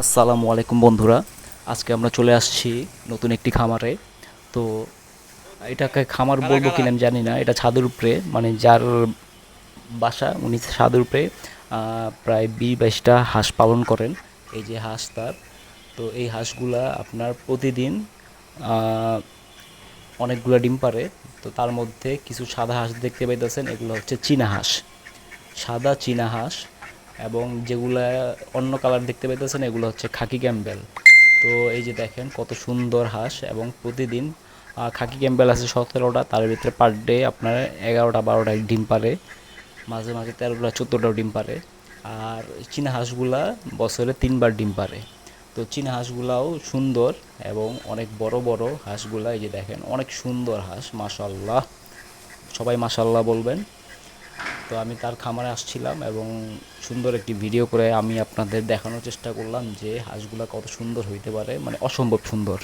আসসালামু আলাইকুম বন্ধুরা। আজকে আমরা চলে আসছি নতুন একটি খামারে। তো এটাকে খামার কারা বলবো কারা কিনা আমি জানি না, এটা ছাদের উপরে, মানে যার বাসা উনি ছাদের উপরে প্রায় ২০-২২টা হাঁস পালন করেন। এই যে হাঁস তার। তো এই হাঁসগুলা আপনার প্রতিদিন আহ, অনেকগুলো ডিম পারে। তো তার মধ্যে কিছু সাদা হাঁস দেখতে পাইতেছেন, এগুলো হচ্ছে চীনা হাঁস, সাদা চীনা হাঁস। এবং যেগুলা অন্য কালার দেখতে পাইতেছেন এগুলো হচ্ছে খাকি ক্যাম্বেল। তো এই যে দেখেন কত সুন্দর হাঁস, এবং প্রতিদিন খাকি ক্যাম্বেল আছে 17টা, তার ভিতরে পার ডে আপনার 11টা 12টা ডিম পারে, মাঝে মাঝে 13টা 14টাও ডিম পারে। আর চীনা হাঁসগুলা বছরে 3বার ডিম পারে। তো চীনা হাঁসগুলাও সুন্দর এবং অনেক বড় বড় হাঁসগুলা, এই যে দেখেন অনেক সুন্দর হাঁস, মাশাল্লাহ, সবাই মাশাল্লাহ বলবেন। তো আমি তার খামারে আসছিলাম এবং সুন্দর একটি ভিডিও করে আমি আপনাদের দেখানোর চেষ্টা করলাম যে হাঁসগুলা কত সুন্দর হইতে পারে, মানে অসম্ভব সুন্দর।